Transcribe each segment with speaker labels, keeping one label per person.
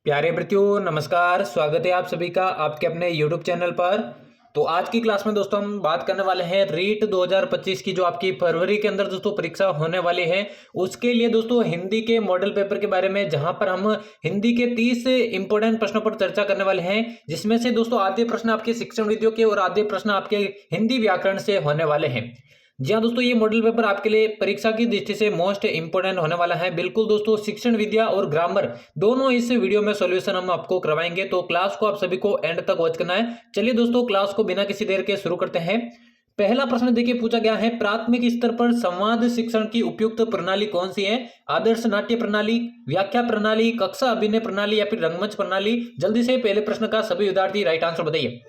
Speaker 1: प्यारे बच्चों नमस्कार। स्वागत है आप सभी का आपके अपने YouTube चैनल पर। तो आज की क्लास में दोस्तों हम बात करने वाले हैं रीट 2025 की जो आपकी फरवरी के अंदर दोस्तों परीक्षा होने वाली है उसके लिए दोस्तों हिंदी के मॉडल पेपर के बारे में, जहां पर हम हिंदी के 30 इंपोर्टेंट प्रश्नों पर चर्चा करने वाले हैं, जिसमें से दोस्तों आधे प्रश्न आपके शिक्षण विधियों के और आधे प्रश्न आपके हिंदी व्याकरण से होने वाले हैं। जी हाँ दोस्तों, ये मॉडल पेपर आपके लिए परीक्षा की दृष्टि से मोस्ट इंपोर्टेंट होने वाला है। बिल्कुल दोस्तों, शिक्षण विद्या और ग्रामर दोनों इस वीडियो में सॉल्यूशन हम आपको करवाएंगे, तो क्लास को आप सभी को एंड तक वॉच करना है। चलिए दोस्तों, क्लास को बिना किसी देर के शुरू करते हैं। पहला प्रश्न देखिए पूछा गया है, प्राथमिक स्तर पर संवाद शिक्षण की उपयुक्त प्रणाली कौन सी है? आदर्श नाट्य प्रणाली, व्याख्या प्रणाली, कक्षा अभिनय प्रणाली या फिर रंगमंच प्रणाली? जल्दी से पहले प्रश्न का सभी विद्यार्थी राइट आंसर बताइए।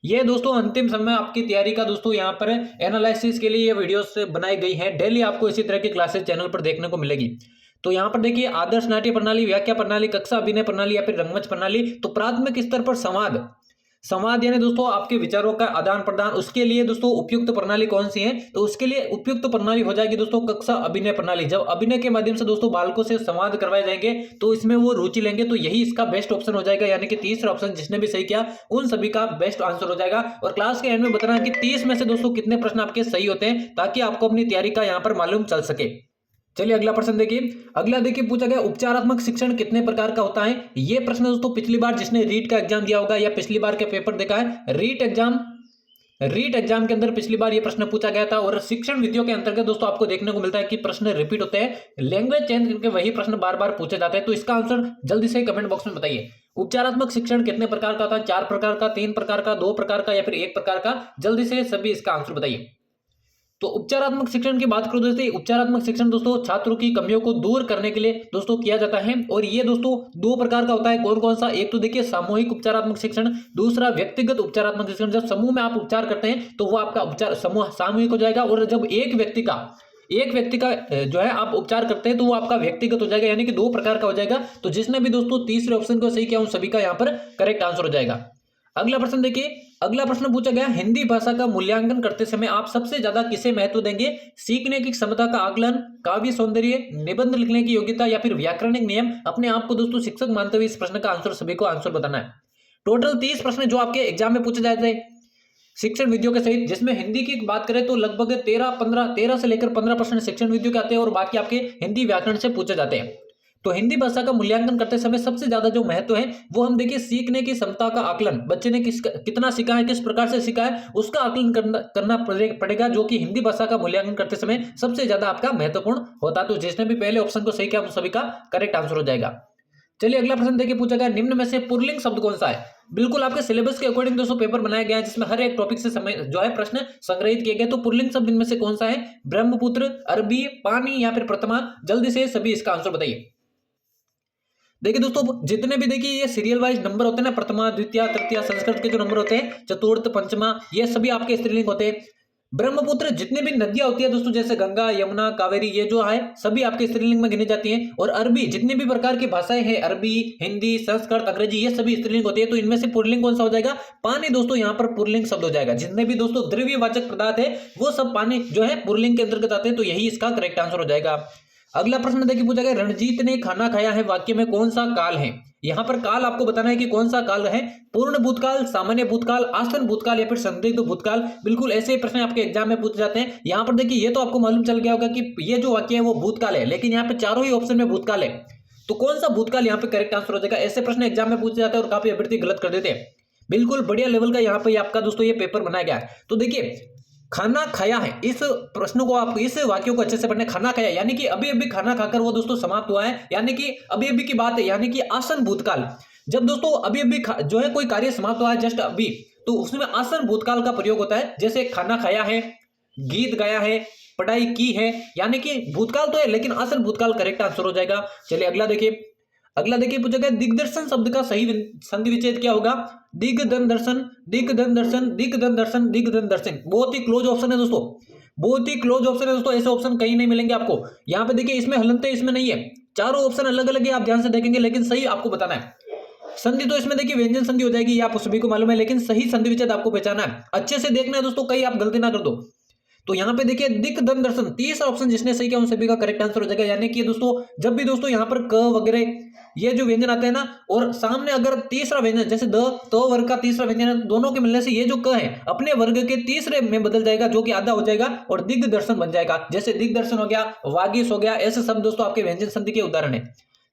Speaker 1: ये दोस्तों अंतिम समय आपकी तैयारी का दोस्तों यहाँ पर एनालिसिस के लिए ये वीडियोस बनाई गई हैं। डेली आपको इसी तरह की क्लासेस चैनल पर देखने को मिलेगी। तो यहाँ पर देखिए, आदर्श नाट्य प्रणाली, व्याख्या प्रणाली, कक्षा अभिनय प्रणाली या फिर रंगमंच प्रणाली। तो प्राथमिक स्तर पर संवाद संवाद यानी दोस्तों आपके विचारों का आदान प्रदान, उसके लिए दोस्तों उपयुक्त प्रणाली कौन सी है? तो उसके लिए उपयुक्त प्रणाली हो जाएगी दोस्तों कक्षा अभिनय प्रणाली। जब अभिनय के माध्यम से दोस्तों बालकों से संवाद करवाए जाएंगे तो इसमें वो रुचि लेंगे, तो यही इसका बेस्ट ऑप्शन हो जाएगा। यानी कि तीसरा ऑप्शन जिसने भी सही किया उन सभी का बेस्ट आंसर हो जाएगा। और क्लास के एंड में बताना कि 30 में से दोस्तों कितने प्रश्न आपके सही होते हैं, ताकि आपको अपनी तैयारी का यहाँ पर मालूम चल सके। चलिए अगला प्रश्न देखिए। अगला देखिए पूछा गया, उपचारात्मक शिक्षण कितने प्रकार का होता है? ये प्रश्न दोस्तों पिछली बार जिसने रीट का एग्जाम दिया होगा या पिछली बार के पेपर देखा है, रीट एग्जाम के अंदर पिछली बार ये प्रश्न पूछा गया था। और शिक्षण विधियों के अंतर्गत दोस्तों आपको देखने को मिलता है कि प्रश्न रिपीट होते हैं, लैंग्वेज चेंज करके वही प्रश्न बार बार पूछे जाते हैं। तो इसका आंसर जल्दी से कमेंट बॉक्स में बताइए। उपचारात्मक शिक्षण कितने प्रकार का होता है? 4 प्रकार का, 3 प्रकार का, 2 प्रकार का या फिर 1 प्रकार का? जल्दी से सभी इसका आंसर बताइए। तो उपचारात्मक शिक्षण की बात करो दोस्तों, उपचारात्मक शिक्षण दोस्तों छात्रों की कमियों को दूर करने के लिए दोस्तों किया जाता है। और ये दोस्तों 2 प्रकार का होता है। कौन कौन सा? एक तो देखिए सामूहिक उपचारात्मक शिक्षण, दूसरा व्यक्तिगत उपचारात्मक शिक्षण। जब समूह में आप उपचार करते हैं तो वो आपका उपचार समूह सामूहिक हो जाएगा, और जब एक व्यक्ति का जो है आप उपचार करते हैं तो वो आपका व्यक्तिगत हो जाएगा, यानी कि 2 प्रकार का हो जाएगा। तो जिसने भी दोस्तों तीसरे ऑप्शन को सही किया उन सभी का यहाँ पर करेक्ट आंसर हो जाएगा। अगला प्रश्न देखिए, अगला प्रश्न पूछा गया, हिंदी भाषा का मूल्यांकन करते समय आप सबसे ज्यादा किसे महत्व देंगे? सीखने की क्षमता का आकलन, काव्य सौंदर्य, निबंध लिखने की योग्यता या फिर व्याकरणिक नियम? अपने आप को दोस्तों शिक्षक मानते हुए इस प्रश्न का आंसर सभी को आंसर बताना है। टोटल 30 प्रश्न जो आपके एग्जाम में पूछे जाते हैं शिक्षण विधियों के सहित, जिसमें हिंदी की बात करें तो लगभग 13 से लेकर 15 प्रश्न शिक्षण विधियों के आते हैं और बाकी आपके हिंदी व्याकरण से पूछे जाते हैं। तो हिंदी भाषा का मूल्यांकन करते समय सबसे ज्यादा जो महत्व है वो हम देखिए सीखने की क्षमता का आकलन, बच्चे ने कितना सीखा है, किस प्रकार से सीखा है, उसका आकलन करना पड़ेगा, जो कि हिंदी भाषा का मूल्यांकन करते समय सबसे ज्यादा आपका महत्वपूर्ण होता है। तो जिसने भी पहले ऑप्शन को सही किया उन सभी का करेक्ट आंसर हो जाएगा। चलिए अगला प्रश्न देखिए, पूछा गया, निम्न में से पुल्लिंग शब्द कौन सा है? बिल्कुल आपके सिलेबस के अकॉर्डिंग दोस्तों पेपर बनाया गया है, जिसमें हर एक टॉपिक से समय जो है प्रश्न संग्रहित किए गए। तो पुल्लिंग शब्द इनमें से कौन सा है? ब्रह्मपुत्र, अरबी, पानी या फिर प्रतिमा? जल्दी से सभी इसका आंसर बताइए। देखिए दोस्तों, जितने भी देखिए ये सीरियल वाइज नंबर होते हैं ना, प्रथमा, द्वितीय, तृतीय, संस्कृत के जो नंबर होते हैं, चतुर्थ, पंचमा, ये सभी आपके स्त्रीलिंग होते हैं। ब्रह्मपुत्र जितने भी नदियां होती है दोस्तों, जैसे गंगा, यमुना, कावेरी, ये जो है सभी आपके स्त्रीलिंग में गिनी जाती हैं। और अरबी जितने भी प्रकार की भाषाएं हैं, अरबी, हिंदी, संस्कृत, अंग्रेजी, ये सभी स्त्रीलिंग होती है। तो इनमें से पुल्लिंग कौन सा हो जाएगा? पानी दोस्तों यहाँ पर पुल्लिंग शब्द हो जाएगा। जितने भी दोस्तों द्रव्यवाचक पदार्थ है वो सब पानी जो है पुल्लिंग के अंतर्गत आते हैं, तो यही इसका करेक्ट आंसर हो जाएगा। अगला प्रश्न देखिए, पूछा गया, रणजीत ने खाना खाया है वाक्य में कौन सा काल है? यहां पर काल आपको बताना है कि कौन सा काल है। पूर्ण भूतकाल, सामान्य भूतकाल, आसन भूतकाल या फिर संदिग्ध भूतकाल? बिल्कुल ऐसे प्रश्न आपके एग्जाम में पूछे जाते हैं। यहां पर देखिए, ये तो आपको मालूम चल गया होगा कि ये जो वाक्य है वो भूतकाल है, लेकिन यहाँ पे चारों ही ऑप्शन में भूतकाल है, तो कौन सा भूतकाल यहाँ पे करेक्ट आंसर हो जाएगा? ऐसे प्रश्न एग्जाम में पूछे जाते हैं और काफी अभ्यर्थी गलत कर देते हैं। बिल्कुल बढ़िया लेवल का यहाँ पे आपका दोस्तों ये पेपर बनाया गया है। तो देखिए, खाना खाया है, इस प्रश्न को आप इस वाक्य को अच्छे से पढ़ने। खाना खाया यानी कि अभी अभी खाना खाकर वो दोस्तों समाप्त हुआ है, यानी कि अभी अभी की बात है, यानी कि आसन भूतकाल। जब दोस्तों अभी अभी जो है कोई कार्य समाप्त हुआ है जस्ट अभी, तो उसमें आसन भूतकाल का प्रयोग होता है। जैसे खाना खाया है, गीत गाया है, पढ़ाई की है, यानी कि भूतकाल तो है लेकिन आसन भूतकाल करेक्ट आंसर हो जाएगा। चलिए अगला देखिए पूछा गया, दिग्दर्शन शब्द का सही संधि विच्छेद क्या होगा? दिग्धन दर्शन, दिग्धन दर्शन, दिग्धन दर्शन, दिग्धन दर्शन। बहुत ही क्लोज ऑप्शन है दोस्तों, बहुत ही क्लोज ऑप्शन है दोस्तों। ऐसे ऑप्शन कहीं नहीं मिलेंगे आपको। यहाँ पे देखिए, इसमें हलनते इसमें नहीं है, चारों ऑप्शन अलग अलग है, आप ध्यान से देखेंगे, लेकिन सही आपको बताना है। संधि तो इसमें देखिए व्यंजन संधि हो जाएगी, ये आप सभी को मालूम है, लेकिन सही संधि विच्छेद आपको पहचाना है, अच्छे से देखना है दोस्तों, कहीं आप गलती ना कर दो। तो यहाँ पे देखिए दिक दन दर्शन, तीसरा ऑप्शन जिसने सही किया उन सभी का करेक्ट आंसर हो जाएगा। यानी कि दोस्तों जब भी दोस्तों यहाँ पर क वगैरह ये जो व्यंजन आते हैं ना, और सामने अगर तीसरा व्यंजन जैसे द तो वर्ग का तीसरा व्यंजन है, दोनों के मिलने से ये जो क है अपने वर्ग के तीसरे में बदल जाएगा, जो कि आधा हो जाएगा और दिग्दर्शन बन जाएगा। जैसे दिग्दर्शन हो गया, वागीश हो गया, ऐसे सब दोस्तों आपके व्यंजन संधि के उदाहरण है।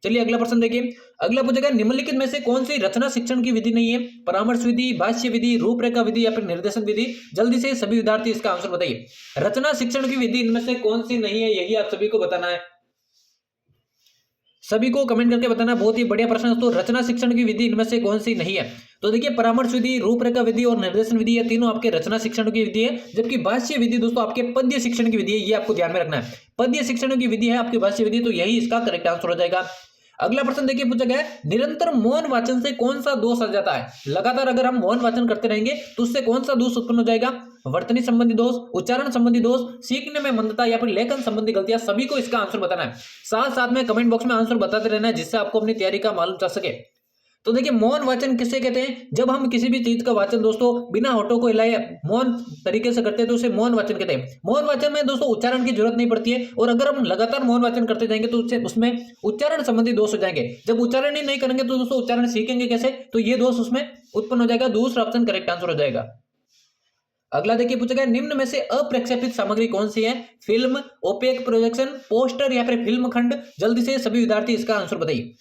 Speaker 1: चलिए अगला प्रश्न देखिए। अगला पूछेगा निम्नलिखित में से कौन सी रचना शिक्षण की विधि नहीं है? परामर्श विधि, भाष्य विधि, रूपरेखा विधि या फिर निर्देशन विधि। जल्दी से सभी विद्यार्थी इसका आंसर बताइए। रचना शिक्षण की विधि इनमें से कौन सी नहीं है, यही आप सभी को बताना है। सभी को कमेंट करके बताना। बहुत ही बढ़िया प्रश्न है। तो रचना शिक्षण की विधि इनमें से कौन सी नहीं है? तो देखिए परामर्श विधि, रूपरेखा विधि और निर्देशन विधि, ये तीनों आपके रचना शिक्षण की विधि है। जबकि भाष्य विधि दोस्तों आपके पद्य शिक्षण की विधि है, ये आपको ध्यान में रखना है। पद्य शिक्षण की विधि है आपकी भाष्य विधि, तो यही इसका करेक्ट आंसर हो जाएगा। अगला प्रश्न देखिए पूछा गया है निरंतर मौन वाचन से कौन सा दोष आ जाता है? लगातार अगर हम मौन वाचन करते रहेंगे तो उससे कौन सा दोष उत्पन्न हो जाएगा? वर्तनी संबंधी दोष, उच्चारण संबंधी दोष, सीखने में मंदता या फिर लेखन संबंधी गलतियां। सभी को इसका आंसर बताना है। साथ साथ में कमेंट बॉक्स में आंसर बताते रहना है, जिससे आपको अपनी तैयारी का मालूम चल सके। तो देखिए मौन वाचन किसे कहते हैं? जब हम किसी भी चीज का वाचन दोस्तों बिना होठों को हिलाए मौन तरीके से करते हैं तो उसे मौन वाचन कहते हैं। मौन वाचन में दोस्तों उच्चारण की जरूरत नहीं पड़ती है, और अगर हम लगातार मौन वाचन करते जाएंगे तो उसमें उच्चारण संबंधी दोष हो जाएंगे। जब उच्चारण ही नहीं करेंगे तो दोस्तों उच्चारण सीखेंगे कैसे? तो ये दोष उसमें उत्पन्न हो जाएगा। दूसरा ऑप्शन करेक्ट आंसर हो जाएगा। अगला देखिए पूछा गया निम्न में से अप्रक्षेपित सामग्री कौन सी है? फिल्म, ओपेक प्रोजेक्शन, पोस्टर या फिर फिल्म खंड। जल्दी से सभी विद्यार्थी इसका आंसर बताइए।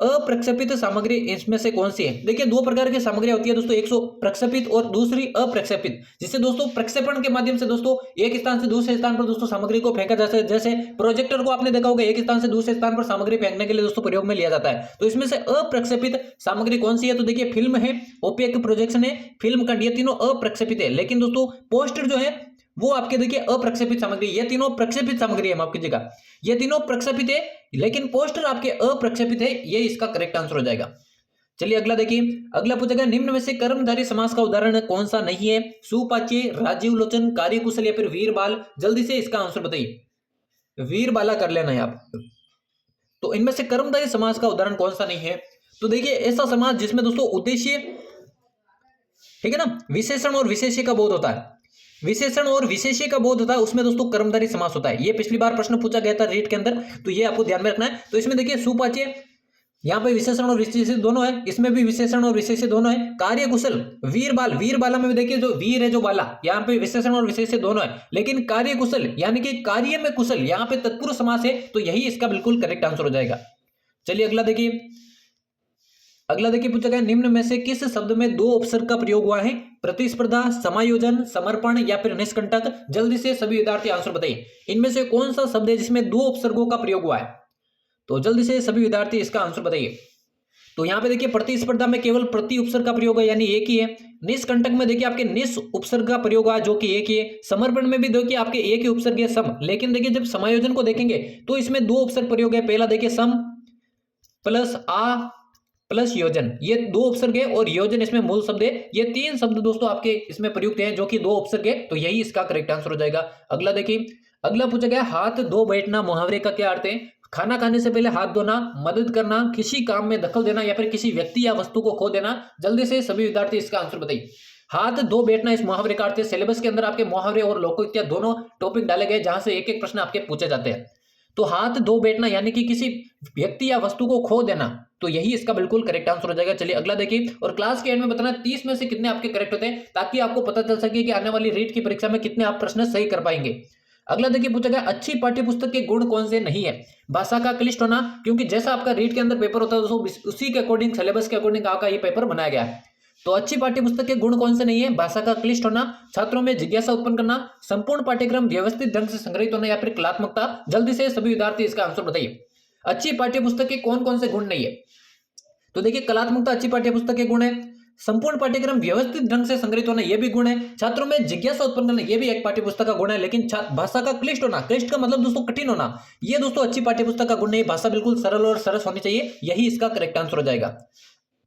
Speaker 1: अप्रक्षेपित सामग्री इसमें से कौन सी है? देखिए दो प्रकार की सामग्री होती है दोस्तों, एक सो प्रक्षेपित और दूसरी अप्रक्षेपित। जिससे दोस्तों प्रक्षेपण के माध्यम से दोस्तों एक स्थान से दूसरे स्थान पर दोस्तों सामग्री को फेंका जाता है। जैसे प्रोजेक्टर को आपने देखा होगा एक स्थान से दूसरे स्थान पर सामग्री फेंकने के लिए दोस्तों प्रयोग में लिया जाता है। तो इसमें से अप्रक्षेपित सामग्री कौन सी है? तो देखिए फिल्म है, ओपेक प्रोजेक्शन है, फिल्म खंड, ये तीनों अप्रक्षेपित है। लेकिन दोस्तों पोस्टर जो है वो आपके देखिए अप्रक्षेपित सामग्री, ये तीनों प्रक्षेपित सामग्री है, माफ कीजिएगा, ये तीनों प्रक्षेपित है, लेकिन पोस्टर आपके अप्रक्षेपित है। ये इसका करेक्ट आंसर हो जाएगा। चलिए अगला देखिए। अगला पूछा गया निम्न में से कर्मधारय समास का उदाहरण कौन सा नहीं है? सुपाच्य, राजीव लोचन, कार्यकुशल या फिर वीरबाल। जल्दी से इसका आंसर बताइए। वीरबाला कर लेना है आप। तो इनमें से कर्मधारय समास का उदाहरण कौन सा नहीं है? तो देखिए ऐसा समास जिसमें दोस्तों उद्देश्य, ठीक है ना, विशेषण और विशेष्य का बोध होता है, विशेषण और विशेष्य का बोध होता है, उसमें दोस्तों कर्मधारय समास होता है। ये पिछली बार प्रश्न पूछा गया था रीट के अंदर, तो ये आपको ध्यान में रखना है। तो इसमें देखिए सुपाच्य, यहाँ पे विशेषण और विशेष्य दोनों है, इसमें भी विशेषण और विशेष्य दोनों है। कार्यकुशल, वीरबाल, वीरबाला में भी देखिए जो वीर है जो बाला, यहाँ पे विशेषण और विशेष्य दोनों है। लेकिन कार्यकुशल यानी कि कार्य में कुशल, यहाँ पे तत्पुरुष समास है, तो यही इसका बिल्कुल करेक्ट आंसर हो जाएगा। चलिए अगला देखिए। अगला देखिए पूछा गया निम्न में से किस शब्द में दो उपसर्ग का प्रयोग हुआ है? प्रतिस्पर्धा, समायोजन, समर्पण या फिर निष्कंटक। जल्दी से सभी विद्यार्थी आंसर बताइए। इनमें से कौन सा शब्द है जिसमें दो उपसर्गों का प्रयोग हुआ है? तो जल्दी से सभी विद्यार्थी इसका आंसर बताइए। तो यहाँ पे देखिए प्रतिस्पर्धा में केवल प्रति उपसर्ग का प्रयोग है, यानी एक ही है। निष्कंटक में देखिए आपके निस उपसर्ग का प्रयोग हुआ जो कि एक ही है। समर्पण में भी देखिए आपके एक ही उपसर्ग है सम। लेकिन देखिए जब समायोजन को देखेंगे तो इसमें दो उपसर्ग प्रयोग है। पहला देखिए सम प्लस आ प्लस योजन, ये दो उपसर्ग है, और योजन इसमें मूल शब्द है। ये तीन शब्द दोस्तों आपके इसमें प्रयुक्त हैं जो कि दो उपसर्ग है, तो यही इसका करेक्ट आंसर हो जाएगा। अगला देखिए। अगला पूछा गया हाथ धो बैठना मुहावरे का क्या अर्थ है? खाना खाने से पहले हाथ धोना, मदद करना, किसी काम में दखल देना या फिर किसी व्यक्ति या वस्तु को खो देना। जल्दी से सभी विद्यार्थी इसका आंसर बताइए। हाथ धो बैठना इस मुहावरे का अर्थ है। सिलेबस के अंदर आपके मुहावरे और लोकोक्तियां दोनों टॉपिक डाले गए, जहां से एक एक प्रश्न आपके पूछे जाते हैं। तो हाथ धो बैठना यानी कि किसी व्यक्ति या वस्तु को खो देना, तो यही इसका बिल्कुल करेक्ट आंसर हो जाएगा। चलिए अगला देखिए, और क्लास के एंड में बताना 30 में से कितने आपके करेक्ट होते हैं, ताकि आपको पता चल सके कि आने वाली रीट की परीक्षा में कितने आप प्रश्न सही कर पाएंगे। अगला देखिए पूछा गया अच्छी पाठ्यपुस्तक के गुण कौन से नहीं है? भाषा का क्लिष्ट होना, क्योंकि जैसा आपका रीट के अंदर पेपर होता है दोस्तों उसी के अकॉर्डिंग, सिलेबस के अकॉर्डिंग आपका ये पेपर बनाया गया है। तो अच्छी पाठ्यपुस्तक के गुण कौन से नहीं है? भाषा का क्लिष्ट होना, छात्रों में जिज्ञासा उत्पन्न करना, संपूर्ण पाठ्यक्रम व्यवस्थित ढंग से संग्रहित होना या फिर कलात्मकता। जल्दी से सभी विद्यार्थी इसका आंसर बताइए। अच्छी पाठ्यपुस्तक के कौन कौन से गुण नहीं है? तो देखिए कलात्मकता अच्छी पाठ्यपुस्तक के गुण है, संपूर्ण पाठ्यक्रम व्यवस्थित ढंग से संग्रहित होना यह भी गुण है, छात्रों में जिज्ञासा उत्पन्न करना यह भी एक पाठ्यपुस्तक का गुण है। लेकिन भाषा का क्लिष्ट होना, क्लिष्ट का मतलब दोस्तों कठिन होना, यह दोस्तों अच्छी पाठ्यपुस्तक का गुण नहीं। भाषा बिल्कुल सरल और सरस होनी चाहिए, यही इसका करेक्ट आंसर हो जाएगा।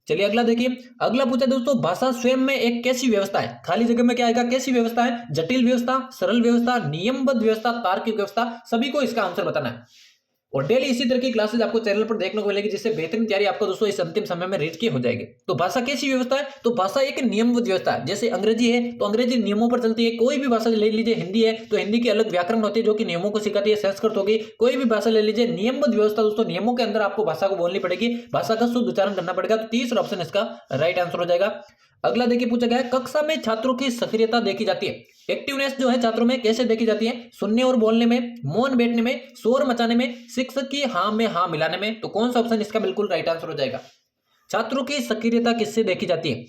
Speaker 1: चलिए अगला देखिए। अगला पूछा दोस्तों भाषा स्वयं में एक कैसी व्यवस्था है? खाली जगह में क्या आएगा? कैसी व्यवस्था है? जटिल व्यवस्था, सरल व्यवस्था, नियमबद्ध व्यवस्था, तार्किक व्यवस्था। सभी को इसका आंसर बताना है। और डेली इसी तरह की क्लासेस आपको चैनल पर देखने को मिलेगी, जिससे बेहतरीन तैयारी आपको दोस्तों इस अंतिम समय में रीड की हो जाएगी। तो भाषा कैसी व्यवस्था है? तो भाषा एक नियमबद्ध व्यवस्था है। जैसे अंग्रेजी है तो अंग्रेजी नियमों पर चलती है, कोई भी भाषा ले लीजिए, हिंदी है तो हिंदी की अलग व्याकरण होती है जो कि नियमों को सिखाती है, संस्कृत होगी, कोई भी भाषा ले लीजिए, नियमबद्ध व्यवस्था दोस्तों, नियमों के अंदर आपको भाषा को बोलनी पड़ेगी, भाषा का शुद्ध उच्चारण करना पड़ेगा। तो तीसरा ऑप्शन इसका राइट आंसर हो जाएगा। अगला देखिए पूछा गया है, कक्षा में छात्रों की सक्रियता देखी जाती है, एक्टिवनेस जो है छात्रों में कैसे देखी जाती है? सुनने और बोलने में, मौन बैठने में, शोर मचाने में, शिक्षक की हाँ में हाँ मिलाने में। तो कौन सा ऑप्शन इसका बिल्कुल राइट आंसर हो जाएगा? छात्रों की सक्रियता किससे देखी जाती है?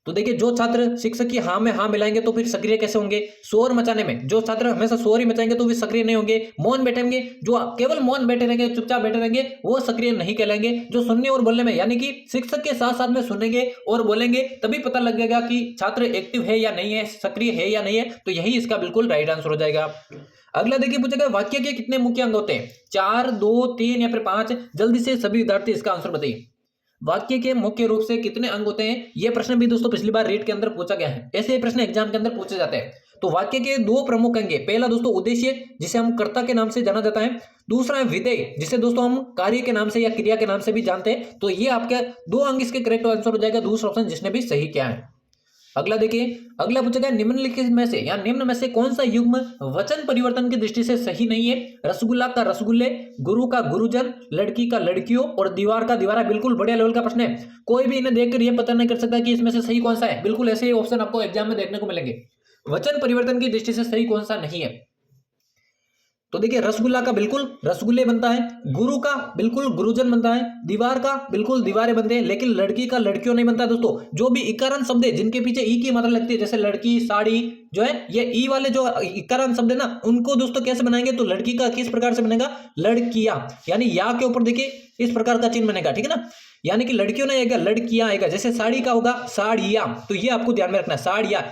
Speaker 1: तो देखिए, जो छात्र शिक्षक की हाँ में हाँ मिलाएंगे तो फिर सक्रिय कैसे होंगे? शोर मचाने में, जो छात्र हमेशा शोर ही मचाएंगे तो फिर सक्रिय नहीं होंगे। मौन बैठेंगे, जो केवल मौन बैठे रहेंगे, चुपचाप बैठे रहेंगे, वो सक्रिय नहीं कहलाएंगे। जो सुनने और बोलने में, यानी कि शिक्षक के साथ साथ में सुनेंगे और बोलेंगे, तभी पता लगेगा कि छात्र एक्टिव है या नहीं है, सक्रिय है या नहीं है। तो यही इसका बिल्कुल राइट आंसर हो जाएगा। अगला देखिए पूछेगा, वाक्य के कितने मुख्य अंग होते हैं? 4, 2, 3 या फिर 5? जल्दी से सभी विद्यार्थी इसका आंसर बताइए। वाक्य के मुख्य रूप से कितने अंग होते हैं? यह प्रश्न भी दोस्तों पिछली बार रीट के अंदर पूछा गया है, ऐसे प्रश्न एग्जाम के अंदर पूछे जाते हैं। तो वाक्य के दो प्रमुख अंग हैं। पहला दोस्तों उद्देश्य, जिसे हम कर्ता के नाम से जाना जाता है। दूसरा है विधेय, जिसे दोस्तों हम कार्य के नाम से या क्रिया के नाम से भी जानते हैं। तो ये आपके दो अंग इसके करेक्ट आंसर हो जाएगा, दूसरा ऑप्शन जिसने भी सही किया है। अगला देखिए, अगला पूछा गया, निम्नलिखित में से या निम्न में से कौन सा युग्म वचन परिवर्तन की दृष्टि से सही नहीं है? रसगुल्ला का रसगुल्ले, गुरु का गुरुजन, लड़की का लड़कियों और दीवार का दीवारा। बिल्कुल बढ़िया लेवल का प्रश्न है, कोई भी इन्हें देखकर यह पता नहीं कर सकता कि इसमें से सही कौन सा है। बिल्कुल ऐसे ही ऑप्शन आपको एग्जाम में देखने को मिलेंगे। वचन परिवर्तन की दृष्टि से सही कौन सा नहीं है? तो देखिए, रसगुल्ला का बिल्कुल रसगुल्ले बनता है, गुरु का बिल्कुल गुरुजन बनता है, दीवार का बिल्कुल दीवारें बनते हैं, लेकिन लड़की का लड़कियों नहीं बनता दोस्तों। जो भी इकारांत शब्द है जिनके पीछे ई की मात्रा लगती है, जैसे लड़की, साड़ी, जो है ये ई वाले जो इकारांत शब्द है ना, उनको दोस्तों कैसे बनाएंगे? तो लड़की का किस प्रकार से बनेगा? लड़कियां, यानी या के ऊपर देखिए इस प्रकार का चिन्ह बनेगा, ठीक है ना, यानी कि लड़कियों नहीं आएगा, लड़कियां आएगा। जैसे साड़ी का होगा साड़ियां, तो ये आपको ध्यान में रखना है, साड़ियां।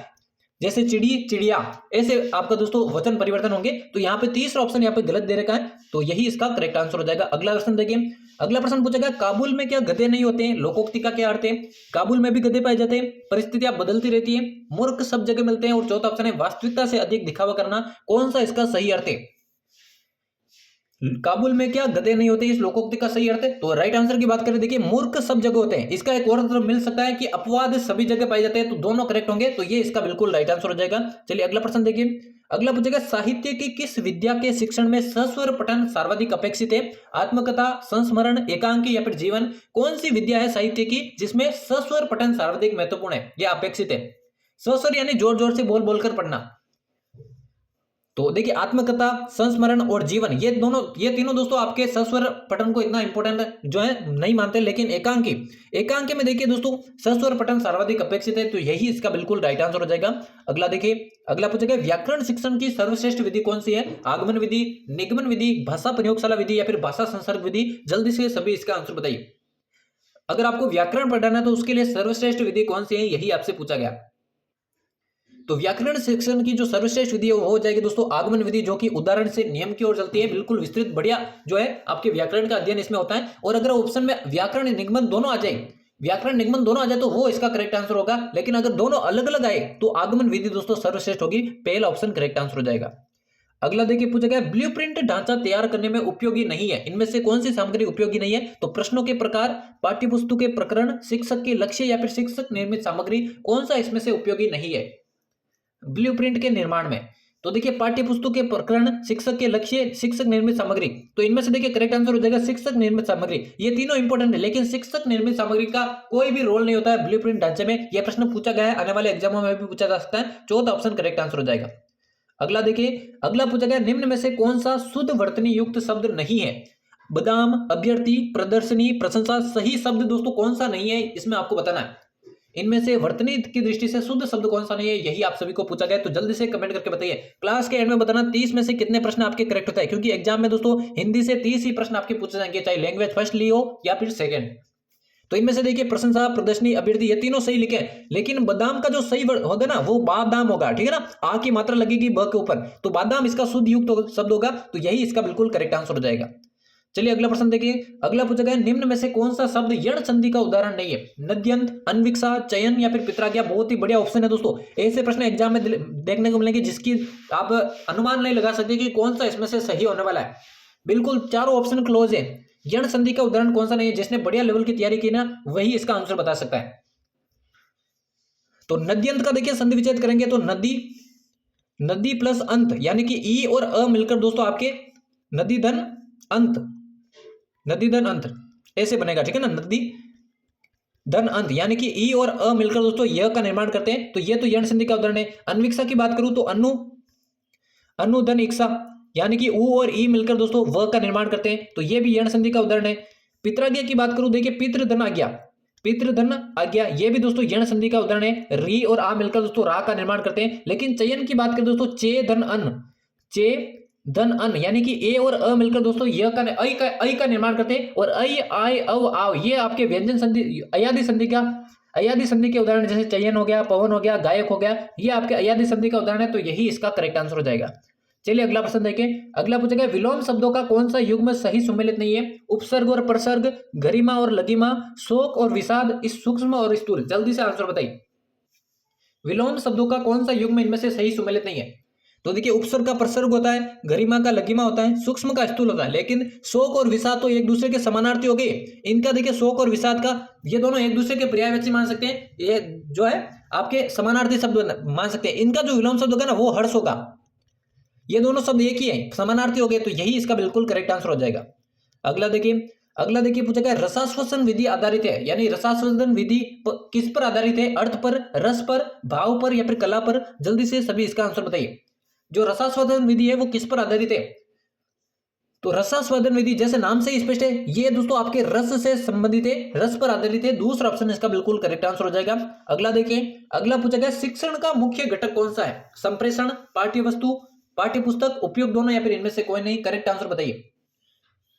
Speaker 1: जैसे चिड़ी चिड़िया, ऐसे आपका दोस्तों वचन परिवर्तन होंगे। तो यहाँ पे तीसरा ऑप्शन यहाँ पे गलत दे रखा है, तो यही इसका करेक्ट आंसर हो जाएगा। अगला प्रश्न देखिए, अगला प्रश्न पूछा गया, काबुल में क्या गधे नहीं होते हैं? लोकोक्ति का क्या अर्थ है? काबुल में भी गधे पाए जाते हैं, परिस्थितियां बदलती रहती है, मूर्ख सब जगह मिलते हैं, और चौथा ऑप्शन है वास्तविकता से अधिक दिखावा करना। कौन सा इसका सही अर्थ है? काबुल में क्या गधे नहीं होते, इस लोकोक्ति का सही अर्थ है? तो राइट आंसर की बात करें, देखिए मूर्ख सब जगह होते हैं। इसका एक और अर्थ मिल सकता है कि अपवाद सभी जगह पाए जाते हैं। तो दोनों करेक्ट होंगे, तो ये इसका बिल्कुल राइट आंसर हो जाएगा। चलिए अगला प्रश्न देखिए, अगला पूछेगा, साहित्य की किस विद्या के शिक्षण में सस्वर पठन सर्वाधिक अपेक्षित है? आत्मकथा, संस्मरण, एकांकी या फिर जीवन? कौन सी विद्या है साहित्य की जिसमें सस्वर पठन सर्वाधिक महत्वपूर्ण है या अपेक्षित है? सस्वर यानी जोर जोर से बोल बोलकर पढ़ना। तो देखिए, आत्मकथा, संस्मरण और जीवन, ये तीनों दोस्तों आपके सस्वर पठन को इतना इंपॉर्टेंट जो है नहीं मानते। लेकिन एकांकी में देखिए दोस्तों, सस्वर पठन सर्वाधिक अपेक्षित है, तो यही इसका बिल्कुल राइट आंसर हो जाएगा। अगला देखिए, अगला पूछेगा, व्याकरण शिक्षण की सर्वश्रेष्ठ विधि कौन सी है? आगमन विधि, निगमन विधि, भाषा प्रयोगशाला विधि या फिर भाषा संसर्ग विधि? जल्दी से सभी इसका आंसर बताइए। अगर आपको व्याकरण पढ़ना है तो उसके लिए सर्वश्रेष्ठ विधि कौन सी है, यही आपसे पूछा गया। तो व्याकरण शिक्षण की जो सर्वश्रेष्ठ विधि है वो हो जाएगी दोस्तों आगमन विधि, जो कि उदाहरण से नियम की ओर चलती है। बिल्कुल विस्तृत बढ़िया जो है आपके व्याकरण का अध्ययन इसमें होता है। और अगर ऑप्शन में व्याकरण निगमन दोनों आ जाए तो वो इसका करेक्ट आंसर होगा। लेकिन अगर दोनों अलग अलग आए तो आगमन विधि दोस्तों सर्वश्रेष्ठ होगी, पहला ऑप्शन करेक्ट आंसर हो जाएगा। अगला देखिए, पूछा गया, ब्लूप्रिंट ढांचा तैयार करने में उपयोगी नहीं है, इनमें से कौन सी सामग्री उपयोगी नहीं है? तो प्रश्नों के प्रकार, पाठ्यपुस्तक के प्रकरण, शिक्षक के लक्ष्य या फिर शिक्षक निर्मित सामग्री? कौन सा इसमें से उपयोगी नहीं है ब्लूप्रिंट के निर्माण में? तो देखिए, पाठ्यपुस्तक के प्रकरण, शिक्षक के लक्ष्य, शिक्षक निर्मित सामग्री, तो इनमें से देखिए करेक्ट आंसर हो जाएगा शिक्षक निर्मित सामग्री। ये तीनों इंपॉर्टेंट है, लेकिन शिक्षक निर्मित सामग्री का कोई भी रोल नहीं होता है ब्लूप्रिंट ढांचे में। यह प्रश्न पूछा गया है, आने वाले एग्जामों में भी पूछा जा सकता है। चौथा ऑप्शन करेक्ट आंसर हो जाएगा। अगला देखिए, अगला पूछा गया, निम्न में से कौन सा शुद्ध वर्तनी युक्त शब्द नहीं है? बादाम, अभ्यर्थी, प्रदर्शनी, प्रशंसा। सही शब्द दोस्तों कौन सा नहीं है, इसमें आपको बताना है। इनमें से वर्तनी की दृष्टि से शुद्ध शब्द कौन सा नहीं है, यही आप सभी को पूछा गया। तो जल्दी से कमेंट करके बताइए। क्लास के एंड में बताना 30 में से कितने प्रश्न आपके करेक्ट होता है, क्योंकि एग्जाम में दोस्तों हिंदी से 30 ही प्रश्न आपके पूछे जाएंगे, चाहे लैंग्वेज फर्स्ट ली हो या फिर सेकंड। तो इनमें से देखिए, प्रशंसा, प्रदर्शनी, अभ्यर्थी, ये तीनों सही लिखे, लेकिन बादाम का जो सही होगा ना वो बादाम होगा, ठीक है ना, आ की मात्रा लगेगी ब के ऊपर, तो बादाम इसका शुद्ध युक्त शब्द होगा। तो यही इसका बिल्कुल करेक्ट आंसर हो जाएगा। चलिए अगला प्रश्न देखिए, अगला पूछा गया, निम्न में से कौन सा शब्द यण संधि का उदाहरण नहीं है? नद्यंत, अन्विक्षा, चयन या फिर पितराज्ञा? बहुत ही बढ़िया ऑप्शन है दोस्तों। ऐसे प्रश्न एग्जाम में देखने को मिलेंगे जिसकी आप अनुमान नहीं लगा सकते कि कौन सा इसमें से सही होने वाला है। बिल्कुल चारों ऑप्शन क्लोज है। यण संधि का उदाहरण कौन सा नहीं है? जिसने बढ़िया लेवल की तैयारी की ना वही इसका आंसर बता सकता है। तो नद्य अंत का देखिए संधि विच्छेद करेंगे तो नदी, नदी प्लस अंत यानी कि ई और अ मिलकर दोस्तों आपके नदी धन अंत, नदी धन अंत ऐसे बनेगा, ठीक है ना। नदी धन अंत यानी कि ई और अ मिलकर दोस्तों य का निर्माण करते हैं। तो ये तो यण संधि का उदाहरण है। अन्विक्षा की बात करूं तो अनु, अनु धन इक्षा यानी कि उ और ई मिलकर दोस्तों व का निर्माण करते हैं। तो ये भी यण संधि का उदाहरण है। पित्राज्ञा की बात करूं देखिए पितृधन आज्ञा, पितृधन आज्ञा ये भी दोस्तों यण संधि का उदाहरण है। री और आ मिलकर दोस्तों रा का निर्माण करते हैं। लेकिन चयन की बात करें दोस्तों चे धन अन, चे धन अन यानी कि ए और अ मिलकर दोस्तों य का ऐ का निर्माण करते हैं। और ऐ आय अव आव ये आपके व्यंजन संधि अयादि संधि का, अयादि संधि के उदाहरण जैसे चयन हो गया, पवन हो गया, गायक हो गया, ये आपके अयादि संधि का उदाहरण है। तो यही इसका करेक्ट आंसर हो जाएगा। चलिए अगला प्रश्न देखें। अगला पूछा गया विलोम शब्दों का कौन सा युग्म सही सुमेलित नहीं है? उपसर्ग और प्रसर्ग, गरिमा और लघिमा, शोक और विषाद, इस सूक्ष्म और स्थूल। जल्दी से आंसर बताइए। विलोम शब्दों का कौन सा युग्म इनमें से सही सुमेलित नहीं है? तो देखिए उपसर्ग का प्रसर्ग होता है, गरिमा का लघिमा होता है, सूक्ष्म का स्थूल होता है। लेकिन शोक और विषाद तो एक दूसरे के समानार्थी हो गए। इनका देखिए शोक और विषाद का ये दोनों एक दूसरे के पर्यायवाची मान सकते हैं। ये जो है आपके समानार्थी शब्द मान सकते हैं। इनका जो विलोम शब्द होगा ना वो हर्ष होगा। ये दोनों शब्द एक ही है, समानार्थी हो गए। तो यही इसका बिल्कुल करेक्ट आंसर हो जाएगा। अगला देखिए, अगला देखिए पूछा गया रसास्वादन विधि आधारित है, यानी रसास्वादन विधि किस पर आधारित है? अर्थ पर, रस पर, भाव पर या फिर कला पर? जल्दी से सभी इसका आंसर बताइए। जो रसास्वादन विधि है वो किस पर आधारित है? तो रसास्वादन विधि जैसे नाम से ही स्पष्ट है, ये दोस्तों आपके रस से संबंधित है, रस पर आधारित है। दूसरा ऑप्शन इसका बिल्कुल करेक्ट आंसर हो जाएगा। अगला देखिए, अगला पूछा गया शिक्षण का मुख्य घटक कौन सा है? संप्रेषण, पाठ्य वस्तु, पाठ्य पुस्तक, उपयोग दोनों या फिर इनमें से कोई नहीं? करेक्ट आंसर बताइए।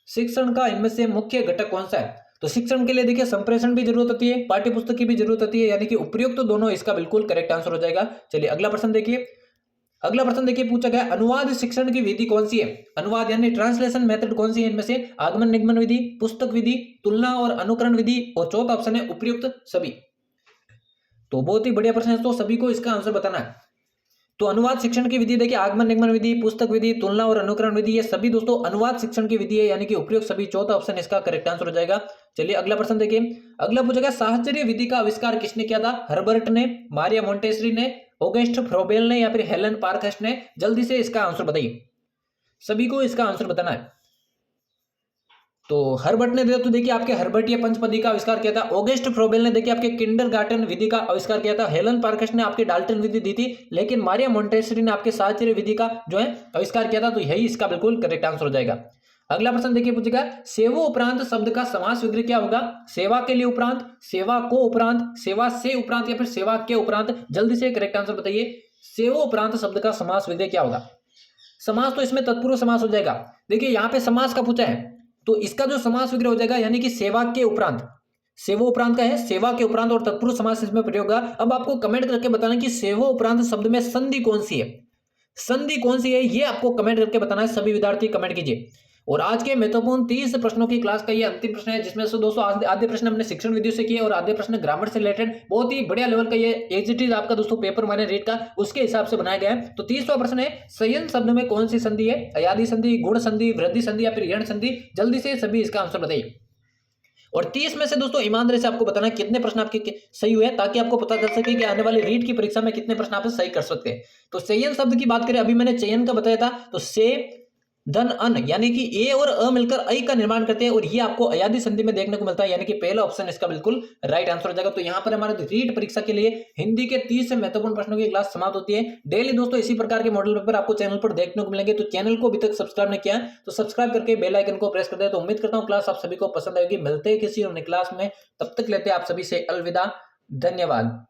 Speaker 1: शिक्षण का इनमें से मुख्य घटक कौन सा है? तो शिक्षण के लिए देखिए संप्रेषण भी जरूरत होती है, पाठ्य पुस्तक की भी जरूरत होती है, यानी कि उपयोग तो दोनों इसका बिल्कुल करेक्ट आंसर हो जाएगा। चलिए अगला प्रश्न देखिए। अगला प्रश्न देखिए पूछा गया अनुवाद शिक्षण की विधि कौन सी है? अनुवाद यानी ट्रांसलेशन मेथड कौन सी है इनमें से? आगमन निगमन विधि, पुस्तक विधि, तुलना और अनुकरण विधि, और चौथा ऑप्शन है उपयुक्त सभी। तो बहुत ही बढ़िया प्रश्न है, तो सभी को इसका आंसर बताना है। तो अनुवाद शिक्षण की विधि देखिए आगमन निगमन विधि, पुस्तक विधि, तुलना और अनुकरण विधि, ये सभी दोस्तों अनुवाद शिक्षण की विधि है, यानी कि उपयुक्त सभी। चौथा ऑप्शन इसका करेक्ट आंसर हो जाएगा। चलिए अगला प्रश्न देखिए। अगला पूछा गया साहचर्य विधि का आविष्कार किसने किया था? हर्बर्ट ने, मारिया मोंटेसरी ने, ऑगस्ट फ्रोबेल ने या फिर हेलन पार्कहर्स्ट ने? जल्दी से इसका आंसर बताइए। सभी को इसका आंसर बताना है। तो हर्बर्ट ने तो देखिए आपके हर्बर्टीय पंचपदी का आविष्कार किया था। ऑगस्ट फ्रोबेल ने देखिए आपके किंडरगार्टन विधि का आविष्कार किया था। हेलन पार्कहर्स्ट ने आपके डाल्टन विधि दी थी। लेकिन मारिया मोंटेसरी ने आपके साहचर्य विधि का जो है आविष्कार किया था। तो यही इसका बिल्कुल करेक्ट आंसर हो जाएगा। अगला प्रश्न देखिए पूछेगा सेवो उपरांत शब्द का समास विग्रह क्या होगा? सेवा के लिए उपरांत, सेवा को उपरांत, सेवा से उपरांत या फिर सेवा के उपरांत? जल्दी से करेक्ट आंसर बताइए। सेवो उपरांत शब्द का समास विग्रह क्या होगा? समास तो इसमें तत्पुरुष समास हो जाएगा। देखिए यहाँ पे समास का पूछा है, तो इसका जो समास विग्रह हो जाएगा यानी कि सेवा के उपरांत। सेवो उपरांत का है, सेवा के उपरांत और तत्पुरुष समास इसमें प्रयोग होगा। अब आपको कमेंट करके बताना कि सेवो उपरांत शब्द में संधि कौन सी है, संधि कौन सी है, ये आपको कमेंट करके बताना है। सभी विद्यार्थी कमेंट कीजिए। और आज के महत्वपूर्ण 30 प्रश्नों की क्लास का ये अंतिम प्रश्न है, जिसमें से दोस्तों आधे प्रश्न हमने शिक्षण विधियों से किए और आधे प्रश्न ग्रामर से रिलेटेड। बहुत ही बढ़िया लेवल का ये एग्जिट आपका दोस्तों पेपर माने रेट का उसके हिसाब से बनाया गया है। तो 30वां प्रश्न है संयंत्र शब्द में कौन सी संधि है? अयादि संधि, गुण संधि, वृद्धि संधि या फिर यण संधि? जल्दी से सभी इसका आंसर बताइए। और 30 में से दोस्तों ईमानदारी से आपको बताना है कितने प्रश्न आपके सही हुए, ताकि आपको पता चल सके कि आने वाली रीट की परीक्षा में कितने प्रश्न आप सही कर सकते हैं। तो चयन शब्द की बात करें, अभी मैंने चयन का बताया था। तो से धन अन यानी कि ए और अ मिलकर ऐ का निर्माण करते हैं, और ये आपको अयादि संधि में देखने को मिलता है, यानी कि पहला ऑप्शन इसका बिल्कुल राइट आंसर हो जाएगा। तो यहाँ पर हमारे रीट परीक्षा के लिए हिंदी के 30 से महत्वपूर्ण प्रश्नों की क्लास समाप्त होती है। डेली दोस्तों इसी प्रकार के मॉडल पेपर आपको चैनल पर देखने को मिलेंगे। तो चैनल को अभी तक सब्सक्राइब नहीं किया है तो सब्सक्राइब करके बेल आइकन को प्रेस कर दे। तो उम्मीद करता हूँ क्लास आप सभी को पसंद आएगी। मिलते हैं किसी अन्य क्लास में, तब तक लेते हैं आप सभी से अलविदा। धन्यवाद।